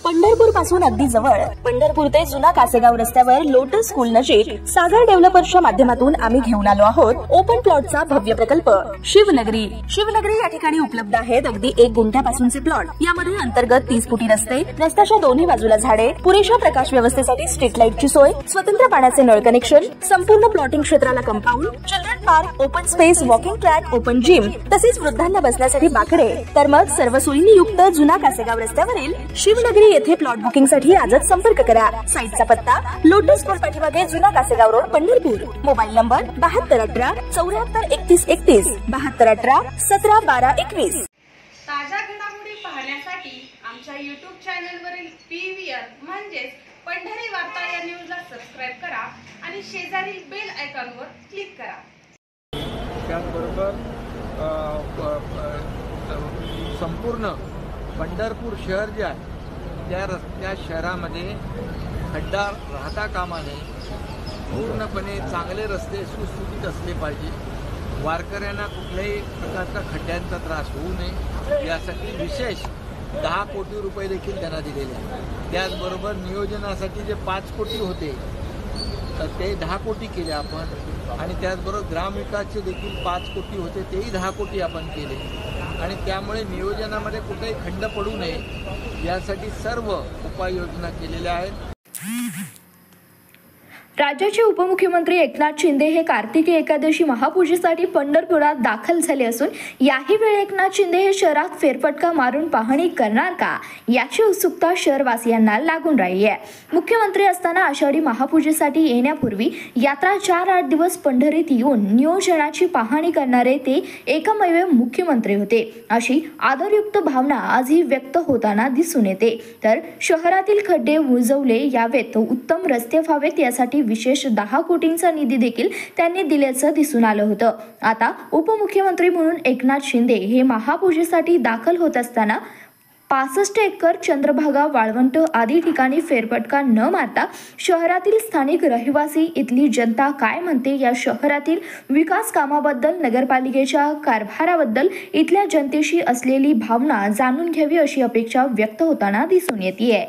पंढरपूर पासून अगदी जवळ पंढरपूर ते जुना कासेगाव रस्त्यावर लोटस स्कूल नजीक सागर डेव्हलपर्सच्या माध्यमातून आम्ही घेऊन आलो आहोत ओपन प्लॉटचा भव्य प्रकल्प शिवनगरी। शिवनगरी या ठिकाणी उपलब्ध आहेत अगदी 1 गुंठ्यापासूनचे प्लॉट। यामध्ये अंतर्गत 30 फुटी रस्ते, रस्त्याच्या दोन्ही बाजूला झाडे, पुरेशा प्रकाश व्यवस्थेसाठी स्ट्रीट लाईटची सोय, स्वतंत्र पाण्याचे नळ कनेक्शन, संपूर्ण प्लॉटिंग क्षेत्राला compound, children park, open space, walking track, open gym, तसेच वृद्धांना बसण्यासाठी बाकडे। तर मग सर्व सोयींनी युक्त जुना कासेगाव रस्त्यावरील शिवनगरी येथे प्लॉट बुकिंग साठी आजच संपर्क करा। साईटचा पत्ता लोटस स्कूल पाठीमागे जुना Kasegaon road Pandharpur. Mobile number 7218 743131 7218 171221। ताज्या घडामोडी पाहण्यासाठी आमच्या YouTube चॅनलवरील PVR म्हणजेच पंढरी वार्ता या न्यूजला सबस्क्राइब करा आणि शेजारील बेल आयकॉनवर क्लिक करा। त्याचबरोबर संपूर्ण पंढरपूर शहर जे आहे त्या शहरामध्ये खड्डा राहता कामा नये। पूर्णपणे चांगले रस्ते सुस्थितीत असले पाहिजे। वारकऱ्यांना कुठल्याही प्रकारचा खड्ड्यांचा त्रास होऊ नये यासाठी विशेष 10 कोटी रुपये देखील त्यांना दिलेले आहेत। त्याचबरोबर नियोजनासाठी जे 5 कोटी होते तर ते 10 कोटी केले आपण आणि त्याचबरोबर ग्रामविकासचे देखील 5 कोटी होते तेही 10 कोटी आपण केले आणि त्यामुळे नियोजनामध्ये कुठेही खंड पडू नये यासाठी सर्व उपाययोजना केलेल्या आहेत। राज्याचे उपमुख्यमंत्री एकनाथ शिंदे हे कार्तिकी एकादशी महापूजेसाठी पंढरपुरात दाखल झाले असून याही वेळी एकनाथ शिंदे हे शहरात फेरफटका मारून पाहणी करणार का याची उत्सुकता शहरवासियांना लागून राहिली आहे। मुख्यमंत्री असताना आषाढी महापूजेसाठी येण्यापूर्वी यात्रा 4-8 दिवस पंढरीत येऊन नियोजनाची पाहणी करणारे ते एकमेव मुख्यमंत्री होते अशी आदरयुक्त भावना आजही व्यक्त होताना दिसून येते। तर शहरातील खड्डे बुजवले यावेत, उत्तम रस्ते व्हावेत यासाठी विशेष 10 कोटींचा निधी देखील त्यांनी दिल्याचं दिसून आलं होतं। आता उपमुख्यमंत्री म्हणून एकनाथ शिंदे हे महापूजेसाठी दाखल होत असताना 65 एकर चंद्रभागा, वाळवंट आदी ठिकाणी फेरफटका न मारता शहरातील स्थानिक रहिवासी, इथली जनता काय म्हणते या शहरातील विकास कामाबद्दल, नगरपालिकेच्या कारभाराबद्दल इथल्या जनतेशी असलेली भावना जाणून घ्यावी अशी अपेक्षा व्यक्त होताना दिसून येते।